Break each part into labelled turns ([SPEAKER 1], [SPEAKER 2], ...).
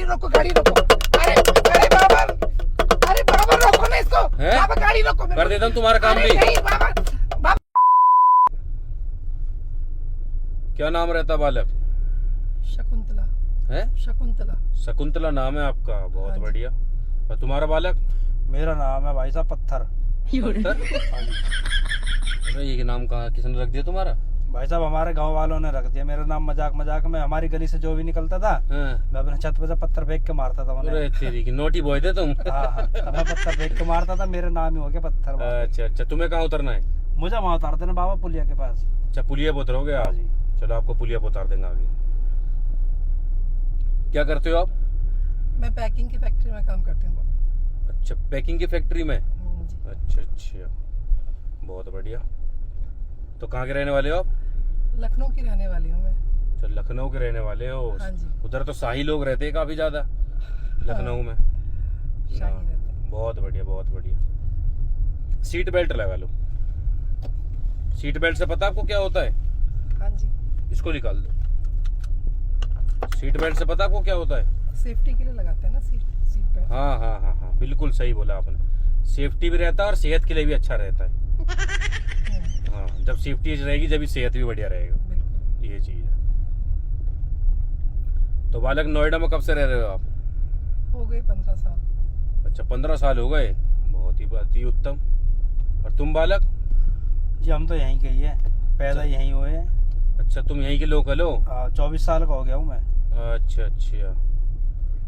[SPEAKER 1] रोको, गाड़ी रोको। अरे अरे बाबा, अरे बाबा रोको ना इसको। बाबा गाड़ी रोको।
[SPEAKER 2] कर देता हूँ तुम्हारा काम भी।
[SPEAKER 1] नहीं बाबा, बाबा।
[SPEAKER 2] क्या नाम रहता बालक?
[SPEAKER 1] शकुंतला
[SPEAKER 2] है?
[SPEAKER 1] शकुंतला।
[SPEAKER 2] शकुंतला नाम है आपका, बहुत बढ़िया। और तुम्हारा बालक?
[SPEAKER 3] मेरा नाम है भाई साहब पत्थर।
[SPEAKER 2] अरे ये नाम कहाँ किसने रख दिया तुम्हारा?
[SPEAKER 3] भाई साहब हमारे गांव वालों ने रख दिया मेरा नाम, मजाक मजाक में। हमारी गली से जो भी निकलता था मैं अपने छत पे से पत्थर फेंक के मारता था उन्हें।
[SPEAKER 2] अरे तेरी की नोटी बॉय थे तुम।
[SPEAKER 3] हाँ, मैं पत्थर फेंक के मारता था, मेरा नाम ही हो गया पत्थर।
[SPEAKER 2] अच्छा अच्छा, तुम्हें कहाँ उतरना है?
[SPEAKER 3] मुझे वहाँ उतार देना बाबा पुलिया के पास।
[SPEAKER 2] अच्छा, पुलिया पे उतरोगे आप?
[SPEAKER 3] जी।
[SPEAKER 2] चलो आपको पुलिया पे उतार देंगे आगे। क्या करते हो आप?
[SPEAKER 1] मैं पैकिंग की फैक्ट्री में काम करती हूँ।
[SPEAKER 2] अच्छा, पैकिंग की फैक्ट्री में।
[SPEAKER 1] जी।
[SPEAKER 2] अच्छा अच्छा, बहुत बढ़िया। तो कहाँ के रहने वाले हो आप?
[SPEAKER 1] लखनऊ की रहने वाली हूँ मैं।
[SPEAKER 2] अच्छा, लखनऊ के रहने वाले हो।
[SPEAKER 1] हाँ जी।
[SPEAKER 2] उधर तो शाही लोग रहते हैं काफी ज्यादा, लखनऊ में।
[SPEAKER 1] शाही
[SPEAKER 2] हाँ,
[SPEAKER 1] रहते हैं।
[SPEAKER 2] बहुत बढ़िया बहुत बढ़िया। सीट बेल्ट लगा लो। सीट बेल्ट से पता आपको क्या होता है?
[SPEAKER 1] हाँ जी।
[SPEAKER 2] इसको निकाल दो। सीट बेल्ट से पता आपको क्या होता है?
[SPEAKER 1] सेफ्टी के लिए लगाते हैं ना सीट बेल्ट।
[SPEAKER 2] हाँ हाँ हाँ हाँ, बिल्कुल सही बोला आपने। सेफ्टी भी रहता है और सेहत के लिए भी अच्छा रहता है। हाँ, जब सेफ्टी रहेगी जब सेहत भी बढ़िया रहेगा।
[SPEAKER 1] बिल्कुल।
[SPEAKER 2] ये चीज है। तो बालक, नोएडा में कब से रह रहे हो आप?
[SPEAKER 1] हो गए 15 साल।
[SPEAKER 2] अच्छा, 15 साल हो गए, बहुत ही अति उत्तम। और तुम बालक?
[SPEAKER 3] जी हम तो यहीं के ही है, पैदा यहीं हुए हैं।
[SPEAKER 2] अच्छा, तुम यहीं के लोकल हो?
[SPEAKER 3] 24 साल का हो गया हूँ मैं।
[SPEAKER 2] अच्छा अच्छा,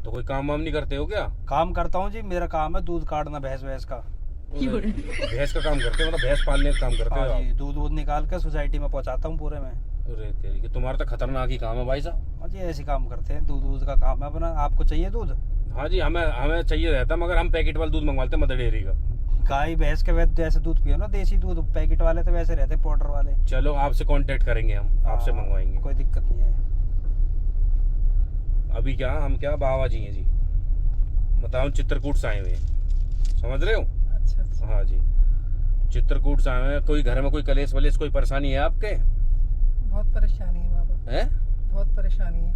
[SPEAKER 2] तो कोई काम वाम नहीं करते हो क्या?
[SPEAKER 3] काम करता हूँ जी, मेरा काम है दूध काटना भैंस भैंस का।
[SPEAKER 2] भैंस का काम करते हो? मतलब भैंस पालने का काम करते हो
[SPEAKER 3] हाँ
[SPEAKER 2] आप?
[SPEAKER 3] जी, दूध निकाल के सोसाइटी में पहुँचाता हूँ पूरे में।
[SPEAKER 2] अरे तेरी की, तुम्हारा तो खतरनाक ही काम है भाई साहब।
[SPEAKER 3] हाँ जी, ऐसे काम करते हैं, दूध का काम है अपना। आपको चाहिए दूध?
[SPEAKER 2] हाँ जी, हमें हमें चाहिए रहता, मगर हम पैकेट वाला दूध मंगवाते हैं मदर डेयरी का।
[SPEAKER 3] गाय भैंस के वैसे जैसे दूध पियो ना, देसी दूध। पैकेट वाले तो वैसे रहते पाउडर वाले।
[SPEAKER 2] चलो आपसे कांटेक्ट करेंगे, हम आपसे मंगवाएंगे।
[SPEAKER 3] कोई दिक्कत नहीं है।
[SPEAKER 2] अभी क्या हम क्या बाबा जी हैं जी, बताओ, चित्रकूट से आए हुए हैं, समझ रहे हो?
[SPEAKER 1] अच्छा अच्छा।
[SPEAKER 2] हाँ जी, चित्रकूट से आए हुए हैं। कोई घर में कोई कलेश वलेश कोई परेशानी है आपके?
[SPEAKER 1] बहुत परेशानी है बाबा।
[SPEAKER 2] हैं?
[SPEAKER 1] बहुत परेशानी है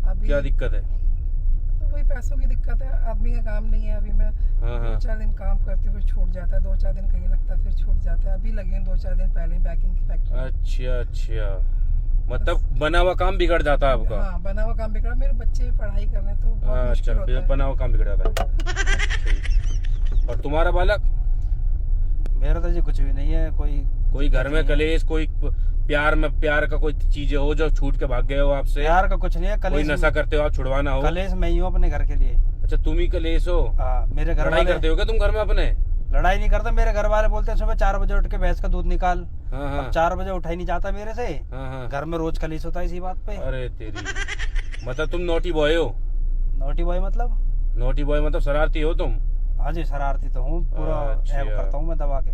[SPEAKER 1] अभी।
[SPEAKER 2] क्या दिक्कत है?
[SPEAKER 1] तो वही पैसों की दिक्कत है, आदमी का काम नहीं है। अभी मैं
[SPEAKER 2] हाँ हाँ।
[SPEAKER 1] 2-4 दिन काम करती हूँ, फिर छूट जाता है। 2-4 दिन कहीं लगता है, फिर छूट जाता है। अभी लगे 2-4 दिन पहले पैकिंग की फैक्ट्री।
[SPEAKER 2] अच्छा अच्छा, मतलब बना हुआ काम बिगड़ जाता है आपका?
[SPEAKER 1] हाँ, बना हुआ काम बिगड़ा। मेरे बच्चे पढ़ाई कर रहे हैं तो बहुत मुश्किल होता
[SPEAKER 2] अच्छा,
[SPEAKER 1] है।
[SPEAKER 2] बना हुआ काम बिगड़ जाता है। ठीक। और तुम्हारा बालक?
[SPEAKER 3] मेरा तो जी कुछ भी नहीं है।
[SPEAKER 2] कोई घर में कलेश, कोई प्यार का कोई चीज हो जो छूट के भाग गए हो आपसे?
[SPEAKER 3] प्यार का कुछ नहीं है।
[SPEAKER 2] कोई नशा करते हो आप, छुड़वाना हो?
[SPEAKER 3] कलेश मैं ही हूँ अपने घर के लिए।
[SPEAKER 2] अच्छा, तुम ही कलेश हो?
[SPEAKER 3] मेरे घर
[SPEAKER 2] लड़ाई
[SPEAKER 3] वाले
[SPEAKER 2] करते हो क्या तुम घर में अपने?
[SPEAKER 3] लड़ाई नहीं करता। मेरे घर वाले बोलते हैं सुबह 4 बजे उठ के भैंस का दूध निकाल।
[SPEAKER 2] हाँ हाँ।
[SPEAKER 3] अब 4 बजे उठा ही नहीं जाता मेरे से।
[SPEAKER 2] हाँ हाँ।
[SPEAKER 3] घर में रोज कलेश होता है इसी बात पे।
[SPEAKER 2] अरे तेरी, मतलब तुम नोटी बॉय हो?
[SPEAKER 3] नोटी बॉय मतलब?
[SPEAKER 2] नोटी बॉय मतलब शरारती हो तुम?
[SPEAKER 3] हाँ जी, शरारती तो हूँ पूरा।
[SPEAKER 2] अच्छा।
[SPEAKER 3] ऐब करता हूँ मैं दबा के।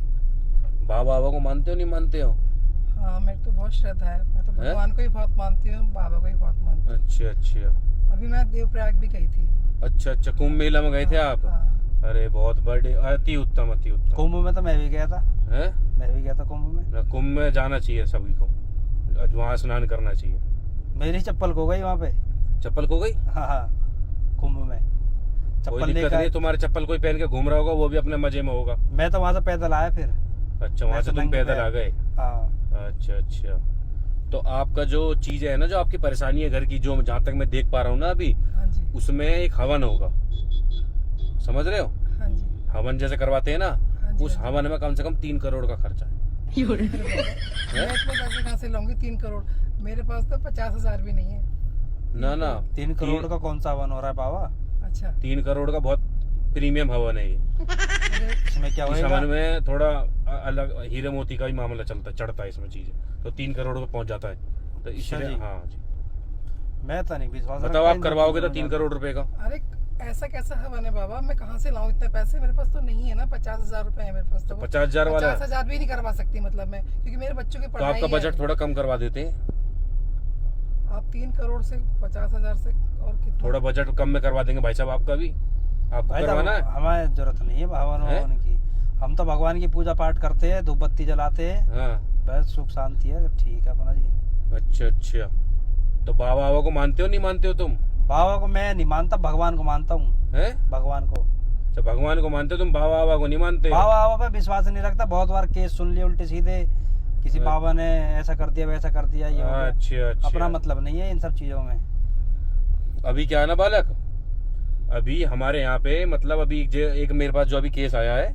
[SPEAKER 2] बाबा को मानते हो नहीं मानते हो?
[SPEAKER 1] हाँ, मेरी तो बहुत श्रद्धा है। मैं तो भगवान को ही बहुत मानती हूँ, बाबा को ही बहुत मानती हूँ।
[SPEAKER 2] अच्छा अच्छा।
[SPEAKER 1] अभी मैं देवप्रयाग भी गई थी।
[SPEAKER 2] अच्छा अच्छा, कुंभ मेला में गए थे आप?
[SPEAKER 1] हाँ।
[SPEAKER 2] अरे बहुत बड़े, अति उत्तम अति उत्तम।
[SPEAKER 3] कुंभ में तो मैं भी गया था।
[SPEAKER 2] हैं?
[SPEAKER 3] मैं भी गया था कुंभ में।
[SPEAKER 2] कुंभ में जाना चाहिए सभी को, वहाँ स्नान करना चाहिए।
[SPEAKER 3] मेरी चप्पल खो गई वहाँ पे।
[SPEAKER 2] चप्पल खो गई?
[SPEAKER 3] हाँ हाँ, कुंभ में
[SPEAKER 2] कोई
[SPEAKER 3] चप्पल
[SPEAKER 2] दिक्कत नहीं,
[SPEAKER 3] लेकर।
[SPEAKER 2] तुम्हारे चप्पल कोई पहन के घूम रहा होगा, वो भी अपने मजे में होगा।
[SPEAKER 3] मैं तो वहाँ से पैदल आया फिर।
[SPEAKER 2] अच्छा, वहाँ से तुम पैदल आ गए?
[SPEAKER 3] हाँ।
[SPEAKER 2] अच्छा अच्छा, तो आपका जो चीज है ना, जो आपकी परेशानी है घर की, जो जहाँ तक मैं देख पा रहा हूँ ना अभी,
[SPEAKER 1] हाँ जी।
[SPEAKER 2] उसमें एक हवन होगा, समझ रहे हो?
[SPEAKER 1] हाँ जी।
[SPEAKER 2] हवन जैसे करवाते हैं ना,
[SPEAKER 1] हाँ जी,
[SPEAKER 2] उस
[SPEAKER 1] हाँ जी।
[SPEAKER 2] हवन में कम से कम 3 करोड़ का खर्चा है।
[SPEAKER 1] मैं इतने पैसे कहाँ से लाऊंगी? 3 करोड़ मेरे पास तो 50,000 भी नहीं है।
[SPEAKER 2] ना ना,
[SPEAKER 3] 3 करोड़ का कौन सा हवन हो रहा है बाबा?
[SPEAKER 1] अच्छा।
[SPEAKER 2] 3 करोड़ का बहुत प्रीमियम हवन है ये।
[SPEAKER 3] इसमें क्या
[SPEAKER 2] इस
[SPEAKER 3] होगा?
[SPEAKER 2] हवन में थोड़ा अलग हीरे मोती का भी मामला चढ़ता है इसमें चीजें, तो 3 करोड़ पे पहुंच जाता है। तो इसलिए
[SPEAKER 3] जी।
[SPEAKER 2] हाँ जी,
[SPEAKER 3] मैं तो नहीं विश्वास
[SPEAKER 2] बताओ आप करवाओगे तो 3 करोड़ रुपए का?
[SPEAKER 1] अरे ऐसा कैसा हवन है बाबा? मैं कहाँ से लाऊं इतने पैसे? मेरे पास तो नहीं है ना। 50,000 रुपए है मेरे पास। तो
[SPEAKER 2] 50,000 वाला?
[SPEAKER 1] 50,000 भी नहीं करवा सकती मतलब मैं, क्योंकि मेरे बच्चों की
[SPEAKER 2] तो
[SPEAKER 1] पढ़ाई
[SPEAKER 2] आपका बजट थोड़ा कम करवा देते हैं।
[SPEAKER 1] आप 3 करोड़ से 50,000 से और कितना?
[SPEAKER 2] थोड़ा बजट कम में करवा देंगे भाई साहब, आपका भी। आपको करवाना है?
[SPEAKER 3] हमारे जरूरत नहीं है हवन ववन की। हम तो भगवान की पूजा पाठ करते हैं, धूप बत्ती जलाते हैं,
[SPEAKER 2] हाँ।
[SPEAKER 3] बस सुख शांति है। ठीक है अपना जी।
[SPEAKER 2] अच्छा अच्छा, तो बाबा को मानते हो नहीं मानते हो तुम?
[SPEAKER 3] बाबा को मैं नहीं मानता, भगवान को मानता हूँ।
[SPEAKER 2] है
[SPEAKER 3] भगवान को।
[SPEAKER 2] अच्छा, भगवान को मानते हो तुम, बाबा बाबा को नहीं मानते?
[SPEAKER 3] बाबा बाबा पे विश्वास नहीं रखता। बहुत बार केस सुन लिए उल्टे सीधे, किसी बाबा ने ऐसा कर दिया वैसा कर दिया, ये हो गया।
[SPEAKER 2] अच्छा।
[SPEAKER 3] अपना मतलब नहीं है इन सब चीजों में।
[SPEAKER 2] अभी क्या है ना बालक, अभी हमारे यहाँ पे मतलब अभी एक मेरे पास जो अभी केस आया है,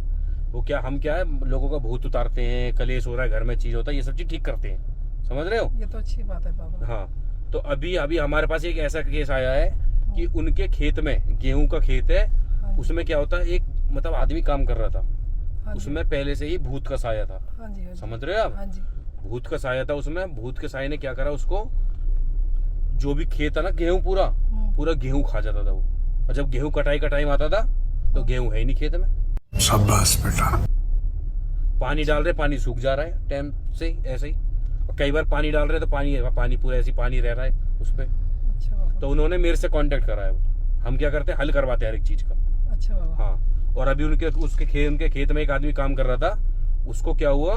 [SPEAKER 2] वो क्या हम क्या है लोगों का भूत उतारते हैं, कलेश हो रहा है घर में, चीज होता है, ये सब चीज ठीक करते हैं, समझ रहे हो?
[SPEAKER 1] ये तो अच्छी बात है बाबा।
[SPEAKER 2] हाँ, तो अभी हमारे पास एक ऐसा केस आया है कि उनके खेत में, गेहूं का खेत है, उसमें क्या होता है, एक मतलब आदमी काम कर रहा था, उसमें पहले से ही भूत का साया था। समझ रहे हो आप?
[SPEAKER 1] हाँ जी।
[SPEAKER 2] भूत का साया था उसमें। भूत के साये ने क्या करा, उसको जो भी खेत था ना, गेहूं पूरा गेहूं खा जाता था वो। और जब गेहूं कटाई का टाइम आता था तो गेहूं है ही नहीं खेत में।
[SPEAKER 4] शाबाश बेटा।
[SPEAKER 2] पानी डाल रहे, पानी सूख जा रहा है टाइम से ऐसे ही। और कई बार पानी डाल रहे तो पानी पूरा ऐसे पानी रह रहा है उस पे।
[SPEAKER 1] अच्छा बाबा।
[SPEAKER 2] तो उन्होंने मेरे से कांटेक्ट करा है। हम क्या करते हैं, हल करवाते हैं हर एक चीज का।
[SPEAKER 1] अच्छा बाबा।
[SPEAKER 2] हाँ, और अभी उनके खेत में एक आदमी काम कर रहा था, उसको क्या हुआ,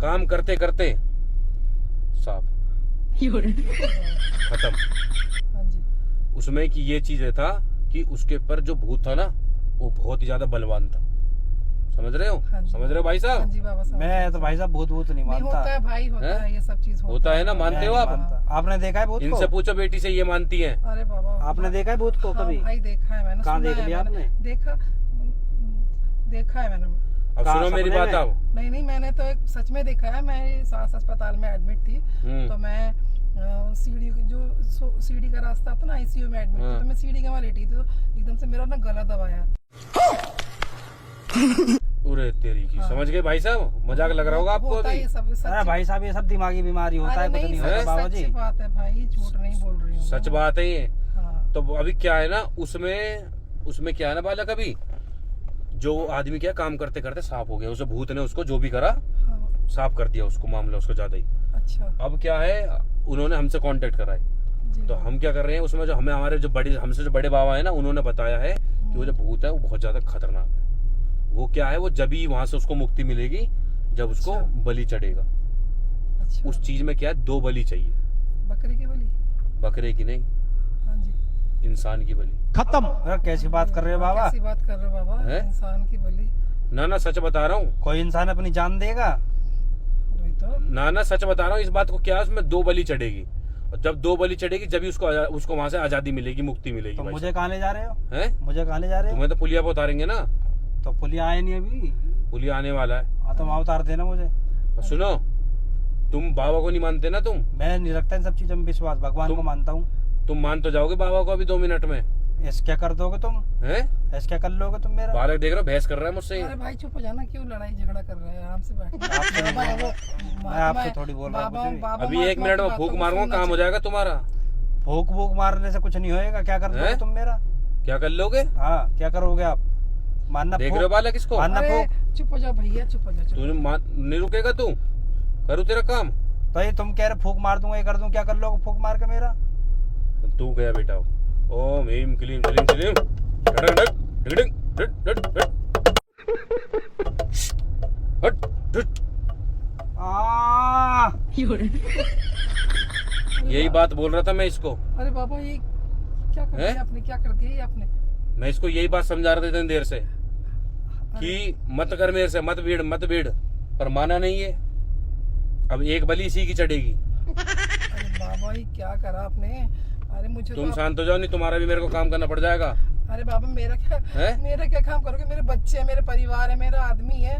[SPEAKER 2] काम करते करते साफ खत्म।
[SPEAKER 1] हाँ जी।
[SPEAKER 2] उसमें कि ये चीज था कि उसके ऊपर जो भूत था ना, वो बहुत ही ज्यादा बलवान था। समझ रहे हो?
[SPEAKER 1] हाँ जी।
[SPEAKER 2] समझ रहे हो भाई
[SPEAKER 1] हाँ
[SPEAKER 2] साहब?
[SPEAKER 1] जी बाबा।
[SPEAKER 3] मैं तो भाई साहब भूत भूत नहीं
[SPEAKER 1] नहीं
[SPEAKER 3] मानता।
[SPEAKER 1] होता है भाई, होता है ये सब चीज
[SPEAKER 2] होता है ना, मानते हो आप?
[SPEAKER 3] आपने देखा है भूत को?
[SPEAKER 2] इनसे पूछो, बेटी से, ये मानती है।
[SPEAKER 1] अरे बाबा,
[SPEAKER 3] आपने देखा है भूत को
[SPEAKER 1] हाँ
[SPEAKER 3] कभी?
[SPEAKER 1] भाई देखा है मैंने।
[SPEAKER 3] कहाँ
[SPEAKER 1] सुना
[SPEAKER 3] देख
[SPEAKER 1] है
[SPEAKER 3] लिया
[SPEAKER 1] मैंने,
[SPEAKER 3] आपने?
[SPEAKER 1] देखा है मैंने।
[SPEAKER 2] अब
[SPEAKER 3] कहाँ,
[SPEAKER 2] सुनो मेरी
[SPEAKER 3] सपने
[SPEAKER 2] बात
[SPEAKER 3] में?
[SPEAKER 2] अब।
[SPEAKER 1] नहीं मैंने तो एक सच में देखा है। मैं सास अस्पताल में एडमिट थी, तो मैं सीढ़ी का रास्ता था ना, आईसीयू में एडमिट थी, तो मैं सीढ़ी के वहाँ लेटी थी, तो एकदम से मेरा ना गला दबाया।
[SPEAKER 2] अरे तेरी की, समझ गए भाई साहब? मजाक लग रहा होगा आपको
[SPEAKER 1] होता है
[SPEAKER 2] अभी।
[SPEAKER 1] ये सब सच।
[SPEAKER 3] अरे भाई साहब ये सब दिमागी बीमारी होता है, कुछ नहीं होता बाबा जी।
[SPEAKER 1] सच बात है भाई, झूठ नहीं बोल रही हूँ।
[SPEAKER 2] सच बात है ये।
[SPEAKER 1] हाँ।
[SPEAKER 2] तो अभी क्या है ना, उसमें क्या है ना बालक, अभी जो आदमी क्या काम करते करते साफ हो गया, उसे भूत ने उसको जो भी करा
[SPEAKER 1] हाँ।
[SPEAKER 2] साफ कर दिया उसको, मामला उसको ज्यादा ही।
[SPEAKER 1] अच्छा।
[SPEAKER 2] अब क्या है, उन्होंने हमसे कांटेक्ट करा है,
[SPEAKER 1] जी।
[SPEAKER 2] तो हम क्या कर रहे हैं उसमें, जो हमारे हमसे जो बड़े बाबा है ना, उन्होंने बताया है कि वो जो भूत है वो बहुत ज्यादा खतरनाक है। वो क्या है, वो जब ही वहां से उसको मुक्ति मिलेगी जब उसको
[SPEAKER 1] अच्छा।
[SPEAKER 2] बलि चढ़ेगा।
[SPEAKER 1] अच्छा।
[SPEAKER 2] उस चीज में क्या है, 2 बलि चाहिए।
[SPEAKER 1] बकरी की बलि?
[SPEAKER 2] बकरे की नहीं,
[SPEAKER 1] हाँ जी।
[SPEAKER 2] इंसान की बलि।
[SPEAKER 3] खत्म। अरे कैसी बात कर रहे हो बाबा?
[SPEAKER 1] कैसी बात कर रहे हो बाबा?
[SPEAKER 2] है?
[SPEAKER 1] इंसान की बलि?
[SPEAKER 2] ना सच बता रहा हूँ।
[SPEAKER 3] कोई इंसान अपनी जान देगा?
[SPEAKER 1] वही तो।
[SPEAKER 2] ना सच बता रहा हूँ। इस बात को क्या है, उसमें 2 बलि चढ़ेगी, और जब 2 बलि चढ़ेगी जब ही उसको वहां से आजादी मिलेगी, मुक्ति मिलेगी।
[SPEAKER 3] तो
[SPEAKER 2] भाई
[SPEAKER 3] मुझे कहाँ ले जा रहे हो?
[SPEAKER 2] हैं?
[SPEAKER 3] मुझे कहाँ ले जा रहे हो?
[SPEAKER 2] तुम्हें तो पुलिया पे उतारेंगे ना।
[SPEAKER 3] तो पुलिया आए नहीं अभी।
[SPEAKER 2] पुलिया आने वाला है।
[SPEAKER 3] हाँ तो वहाँ उतार देना मुझे।
[SPEAKER 2] और सुनो, तुम बाबा को नहीं मानते ना तुम?
[SPEAKER 3] मैं नहीं रखता इन सब चीजों में विश्वास, भगवान को मानता हूँ।
[SPEAKER 2] तुम मान तो जाओगे बाबा को अभी 2 मिनट में?
[SPEAKER 3] ऐसे क्या कर दोगे तुम?
[SPEAKER 2] हैं?
[SPEAKER 3] ऐसे क्या कर लोगे तुम मेरा?
[SPEAKER 2] बालक देख रहे हो, बहस कर रहा है मुझसे।
[SPEAKER 1] अरे भाई चुप हो जाना, क्यों लड़ाई झगड़ा कर रहे हैं? आराम से बैठो।
[SPEAKER 3] मैं आपसे थोड़ी बोल रहा हूँ।
[SPEAKER 2] अभी 1 मिनट में फूक मारूंगा, काम हो जाएगा तुम्हारा।
[SPEAKER 3] फूक वूक मारने से कुछ नहीं होएगा। क्या कर लोगे तुम मेरा?
[SPEAKER 2] क्या कर लोगे?
[SPEAKER 3] हाँ क्या करोगे आप? मानना
[SPEAKER 2] देख रहे हो बालक इसको?
[SPEAKER 3] मानना
[SPEAKER 1] अरे
[SPEAKER 3] फूक।
[SPEAKER 1] चुप हो जाओ भैया, चुप हो जाओ।
[SPEAKER 2] तूने नहीं रुकेगा तू? करूँ तेरा काम?
[SPEAKER 3] तो ये तुम कह रहे फूक मार दूंगा, ये कर दूं, क्या कर लोगे फूक मार के मेरा?
[SPEAKER 2] तू गया बेटा। ओम ह्रीम क्लीम क्लीम क्लीम डडंग डग डिगडिंग डड डड डड हट डड। यही बात बोल रहा था मैं इसको।
[SPEAKER 1] अरे बाबा ये क्या कर दिया आपने? क्या कर दिया ये आपने?
[SPEAKER 2] मैं इसको यही बात समझा रहा था इतनी देर से कि मत कर मेरे से, मत भीड़, पर माना नहीं है। अब 1 बलि इसी की चढ़ेगी।
[SPEAKER 1] अरे बाबा ये क्या करा आपने? अरे मुझे
[SPEAKER 2] तुम
[SPEAKER 1] तो
[SPEAKER 2] शांत हो जाओ, नहीं तुम्हारा भी मेरे को काम करना पड़ जाएगा।
[SPEAKER 1] अरे बाबा मेरा क्या काम करोगे? मेरे बच्चे हैं, मेरे परिवार है, मेरा आदमी है,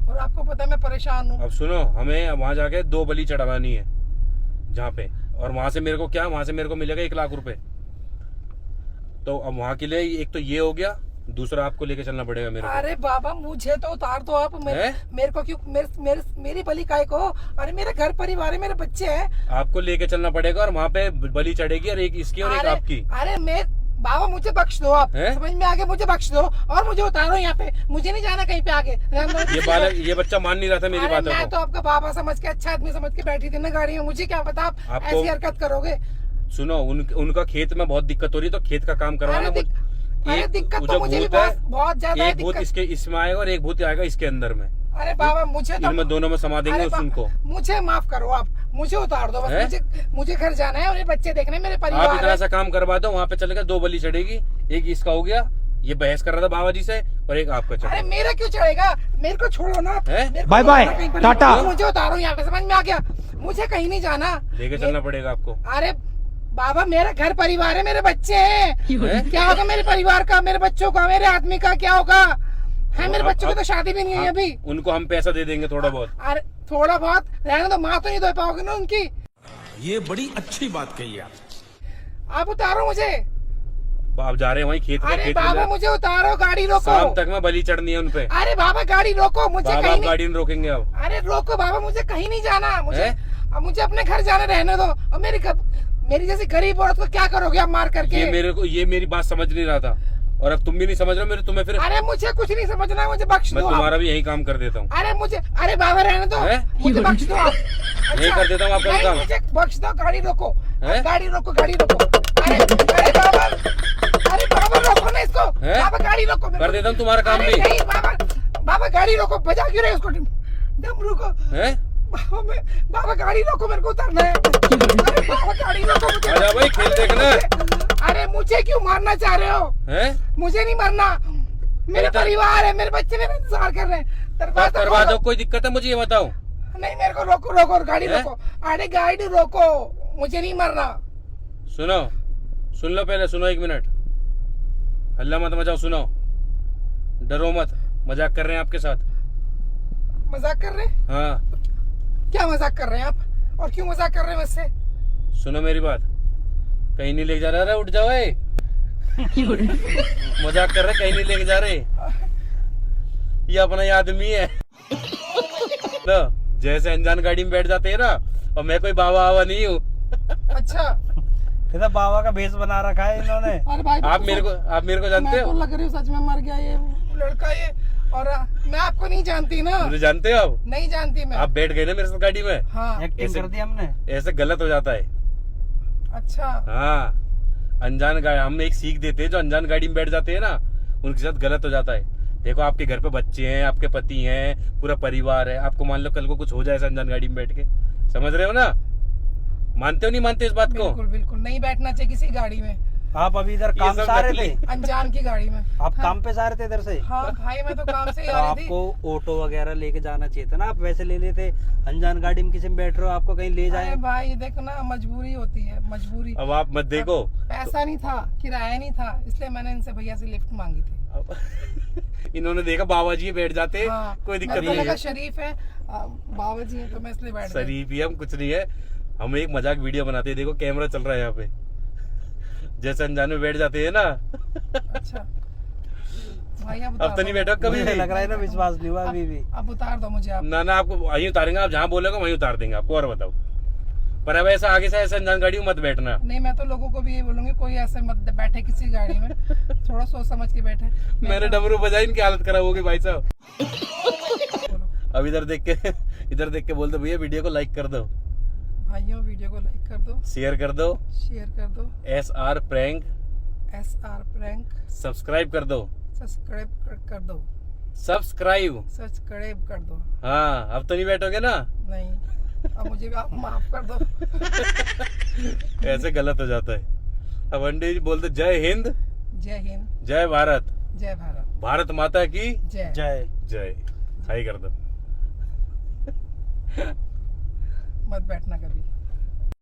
[SPEAKER 1] और आपको पता है मैं परेशान हूँ।
[SPEAKER 2] अब सुनो, हमें वहां जाके 2 बलि चढ़वानी है जहाँ पे, और वहां से मेरे को मिलेगा 1 लाख रुपए। तो अब वहां के लिए एक तो ये हो गया, दूसरा आपको लेके चलना पड़ेगा मेरे को।
[SPEAKER 1] अरे बाबा मुझे तो उतार दो आप। मेरे को क्यों? मेरी बलि काय को? अरे मेरा घर परिवार है, मेरे बच्चे हैं।
[SPEAKER 2] आपको लेके चलना पड़ेगा, और वहाँ पे बलि चढ़ेगी, और एक इसकी और एक आपकी।
[SPEAKER 1] अरे बाबा मुझे बख्श दो आप। समझ में आगे, मुझे बख्श दो और मुझे उतारो यहाँ पे। मुझे नहीं जाना कहीं पे आगे।
[SPEAKER 2] ये बच्चा मान नहीं रहा था मेरी बातों को।
[SPEAKER 1] मैं तो आपका बाबा समझ के, अच्छा आदमी समझ के बैठी थी ना गाड़ी में। मुझे क्या पता आप ऐसी हरकत करोगे।
[SPEAKER 2] सुनो, उनका खेत में बहुत दिक्कत हो रही है, तो खेत का काम करवाना।
[SPEAKER 1] अरे दिक्कत तो मुझे भी बहुत ज्यादा है।
[SPEAKER 2] एक भूत इसमें आएगा और एक भूत आएगा इसके अंदर में।
[SPEAKER 1] अरे बाबा मुझे तो
[SPEAKER 2] इनमें दोनों में समा देंगे उनको।
[SPEAKER 1] मुझे माफ करो आप। मुझे उतार दो बस,
[SPEAKER 2] हैं?
[SPEAKER 1] मुझे घर जाना है और ये बच्चे देखने हैं, मेरे
[SPEAKER 2] आप
[SPEAKER 1] परिवार
[SPEAKER 2] इतना
[SPEAKER 1] है।
[SPEAKER 2] सा काम करवा दो, वहाँ पे चलेगा 2 बलि चढ़ेगी, एक इसका हो गया, ये बहस कर रहा था बाबा जी से, और एक आपका
[SPEAKER 1] अरे
[SPEAKER 2] चढ़ेगा।
[SPEAKER 1] मेरा क्यों चढ़ेगा, मेरे को छोड़ो ना,
[SPEAKER 2] हैं?
[SPEAKER 1] मेरे को
[SPEAKER 3] बाय बाय,
[SPEAKER 1] उतारो कहीं पर।
[SPEAKER 3] टाटा।
[SPEAKER 1] मुझे उतारो यहाँ पे, समझ में आ गया, मुझे कहीं नहीं जाना।
[SPEAKER 2] लेके चलना पड़ेगा आपको।
[SPEAKER 1] अरे बाबा मेरा घर परिवार है, मेरे बच्चे हैं,
[SPEAKER 2] हैं?
[SPEAKER 1] क्या होगा मेरे परिवार का, मेरे बच्चों का, मेरे आदमी का क्या होगा है? मेरे
[SPEAKER 2] अब-
[SPEAKER 1] बच्चों की
[SPEAKER 2] अब-
[SPEAKER 1] तो शादी भी नहीं है अभी।
[SPEAKER 2] उनको हम पैसा दे देंगे थोड़ा बहुत।
[SPEAKER 1] अरे थोड़ा बहुत रहने दो, माँ तो नहीं धो पाओगे ना उनकी।
[SPEAKER 4] ये बड़ी अच्छी बात कही आप
[SPEAKER 1] उतारो मुझे।
[SPEAKER 2] आप जा रहे हैं वहीं खेत में,
[SPEAKER 1] अरे
[SPEAKER 2] खेत में
[SPEAKER 1] बाबा
[SPEAKER 2] जा-
[SPEAKER 1] मुझे उतारो, गाड़ी रोको।
[SPEAKER 2] शाम तक में बलि चढ़नी है उनपे।
[SPEAKER 1] अरे बाबा गाड़ी रोको, मुझे
[SPEAKER 2] बाबा
[SPEAKER 1] कहीं
[SPEAKER 2] आप
[SPEAKER 1] नहीं।
[SPEAKER 2] गाड़ी नहीं रोकेंगे अब।
[SPEAKER 1] अरे रोको बाबा, मुझे कहीं नहीं जाना, मुझे
[SPEAKER 2] हैं?
[SPEAKER 1] अब मुझे अपने घर जाने रहने दो। अब मेरी जैसी गरीब औरत को क्या करोगे आप मार करके?
[SPEAKER 2] ये मेरी बात समझ नहीं रहा था, और अब तुम भी नहीं समझ रहे हो मेरे, तुम्हें फिर
[SPEAKER 1] अरे मुझे कुछ नहीं समझना है, मुझे बख्श
[SPEAKER 2] मैं
[SPEAKER 1] दो आप।
[SPEAKER 2] तुम्हारा भी यही काम कर देता हूँ।
[SPEAKER 1] अरे बाबा रहने दो,
[SPEAKER 2] हैं?
[SPEAKER 1] मुझे बख्श दो आप।
[SPEAKER 2] यही कर देता हूँ आपका
[SPEAKER 1] नहीं,
[SPEAKER 2] काम।
[SPEAKER 1] मुझे बख्श दो, गाड़ी रोको,
[SPEAKER 2] हैं?
[SPEAKER 1] गाड़ी रोको, गाड़ी रोको। अरे बाबा रोको ना इसको।
[SPEAKER 2] हैं?
[SPEAKER 1] बाबा गाड़ी रोको, मेरे
[SPEAKER 2] कर
[SPEAKER 1] को-
[SPEAKER 2] देता हूँ तुम्हारा काम
[SPEAKER 1] अरे
[SPEAKER 2] भी।
[SPEAKER 1] नहीं बाबा गाड़ी रोको, बजा क्यों रहे हो उसको? डमरू को।
[SPEAKER 2] हैं?
[SPEAKER 1] बाबा गाड़ी रोको, मेरे को उतरना है। अरे बाबा गाड़ी रोको मुझे।
[SPEAKER 2] आजा भाई, खेल देखना।
[SPEAKER 1] अरे मुझे क्यों मारना चाह रहे हो?
[SPEAKER 2] हैं?
[SPEAKER 1] मुझे नहीं मरना, मेरे
[SPEAKER 2] बेटा-
[SPEAKER 1] परिवार है, मेरे बच्चे मेरा इंतजार कर रहे हैं। दरवाजा
[SPEAKER 2] करवा
[SPEAKER 1] खोलो।
[SPEAKER 2] दो, कोई दिक्कत है मुझे ये बताओ।
[SPEAKER 1] नहीं मेरे को रोको, रोको गाड़ी
[SPEAKER 2] हैं?
[SPEAKER 1] रोको। अरे गाड़ी रोको, मुझे नहीं मरना।
[SPEAKER 2] सुनो, सुन लो पहले, सुनो 1 मिनट, हल्ला मत मचाओ, सुनो, डरो मत, मजाक कर रहे हैं आपके साथ।
[SPEAKER 1] मजाक कर रहे हैं?
[SPEAKER 2] हाँ
[SPEAKER 1] क्या मजाक कर रहे हैं आप, और क्यों मजाक कर रहे हैं मुझसे?
[SPEAKER 2] सुनो मेरी बात, कहीं नहीं लेके जा रहा, उठ जाओ ए। मजाक कर रहे, कहीं नहीं लेके जा रहे, ये अपना ही आदमी है। तो जैसे अनजान गाड़ी में बैठ जाते हैं ना, और मैं कोई बाबा आवा नहीं हूँ।
[SPEAKER 1] अच्छा,
[SPEAKER 3] इधर बाबा का भेष बना रखा है इन्होंने।
[SPEAKER 1] अरे भाई
[SPEAKER 2] आप मेरे को जानते
[SPEAKER 1] मैं तो
[SPEAKER 2] हो?
[SPEAKER 1] लग रही हूँ सच में मर गया ये लड़का ये, और मैं आपको नहीं जानती ना।
[SPEAKER 2] मुझे जानते हो आप?
[SPEAKER 1] नहीं जानती मैं।
[SPEAKER 2] आप बैठ गए ना मेरे साथ गाड़ी में,
[SPEAKER 1] हाँ
[SPEAKER 3] एक्टिंग
[SPEAKER 2] ऐसे-
[SPEAKER 3] कर दी हमने।
[SPEAKER 2] ऐसे गलत हो जाता है।
[SPEAKER 1] अच्छा,
[SPEAKER 2] हाँ, अनजान गाड़ी हम एक सीख देते हैं, जो अनजान गाड़ी में बैठ जाते हैं ना, उनके साथ गलत हो जाता है। देखो आपके घर पे बच्चे हैं, आपके पति हैं, पूरा परिवार है, आपको मान लो कल को कुछ हो जाए ऐसे अनजान गाड़ी में बैठ के, समझ रहे हो ना? मानते हो नहीं मानते इस बात को?
[SPEAKER 1] बिल्कुल बिल्कुल नहीं बैठना चाहिए किसी गाड़ी में,
[SPEAKER 3] आप अभी इधर काम
[SPEAKER 2] सब
[SPEAKER 3] से आ रहे
[SPEAKER 2] नकली।
[SPEAKER 3] थे,
[SPEAKER 1] अनजान की गाड़ी में।
[SPEAKER 3] आप काम पे से आ रहे थे इधर से।
[SPEAKER 1] हाँ भाई मैं तो काम से ही
[SPEAKER 3] तो
[SPEAKER 1] आ रही थी।
[SPEAKER 3] आपको ऑटो वगैरह लेके जाना चाहिए था ना, आप वैसे ले लेते। अनजान गाड़ी में किसी में बैठ रहे हो, आपको कहीं ले
[SPEAKER 1] अरे
[SPEAKER 3] जाए।
[SPEAKER 1] भाई देखो ना, मजबूरी होती है, मजबूरी।
[SPEAKER 2] अब आप मत देखो।
[SPEAKER 1] पैसा नहीं था, किराया नहीं था, इसलिए मैंने इनसे भैया से लिफ्ट मांगी थी।
[SPEAKER 2] अब इन्होंने देखा बाबा जी बैठ जाते,
[SPEAKER 1] हाँ,
[SPEAKER 2] कोई दिक्कत
[SPEAKER 1] मेरे को
[SPEAKER 2] नहीं
[SPEAKER 1] लगा
[SPEAKER 2] है।
[SPEAKER 1] शरीफ है, बाबा जी हैं तो मैं इसलिए बैठ गई।
[SPEAKER 2] शरीफ ही हम, कुछ नहीं है, हम एक मजाक वीडियो बनाते हैं, देखो कैमरा चल रहा है यहाँ पे, जैसे अनजान में बैठ जाते हैं ना।
[SPEAKER 1] अच्छा भाई अब
[SPEAKER 2] अब तो नहीं बैठो कभी
[SPEAKER 3] मुझे
[SPEAKER 2] भी।
[SPEAKER 3] लग रहा है ना, विश्वास नहीं हुआ अभी भी।
[SPEAKER 1] अब उतार दो मुझे आप।
[SPEAKER 2] ना आपको वहीं उतारेंगे, आप जहाँ बोलोगे वहीं उतार देंगे आपको, और बताओ। पर अब ऐसा आगे से ऐसे अनजान गाड़ी में मत बैठना।
[SPEAKER 1] नहीं मैं तो लोगों को भी ये बोलूंगी, कोई ऐसे मत बैठे किसी गाड़ी में, थोड़ा सोच समझ के बैठे।
[SPEAKER 2] मैंने डमरू बजाई, इनकी हालत खराब होगी भाई साहब।
[SPEAKER 1] बोलो
[SPEAKER 2] अब इधर देख के बोल दो भैया वीडियो को लाइक कर दो,
[SPEAKER 1] भाइयों, वीडियो को लाइक कर दो,
[SPEAKER 2] शेयर कर दो,
[SPEAKER 1] शेयर कर दो,
[SPEAKER 2] SR prank
[SPEAKER 1] SR prank
[SPEAKER 2] subscribe कर दो,
[SPEAKER 1] सब्सक्राइब कर दो,
[SPEAKER 2] सब्सक्राइब।
[SPEAKER 1] सब्सक्राइब कर दो।
[SPEAKER 2] हाँ, अब तो नहीं बैठोगे ना?
[SPEAKER 1] नहीं, अब मुझे भी आप माफ कर दो।
[SPEAKER 2] ऐसे गलत हो जाता है। अब अंडे जी बोलते जय हिंद,
[SPEAKER 1] जय हिंद,
[SPEAKER 2] जय भारत,
[SPEAKER 1] जय भारत,
[SPEAKER 2] भारत माता की
[SPEAKER 1] जय।
[SPEAKER 3] जय।
[SPEAKER 2] जय। हाई कर दो।
[SPEAKER 1] मत बैठना कभी।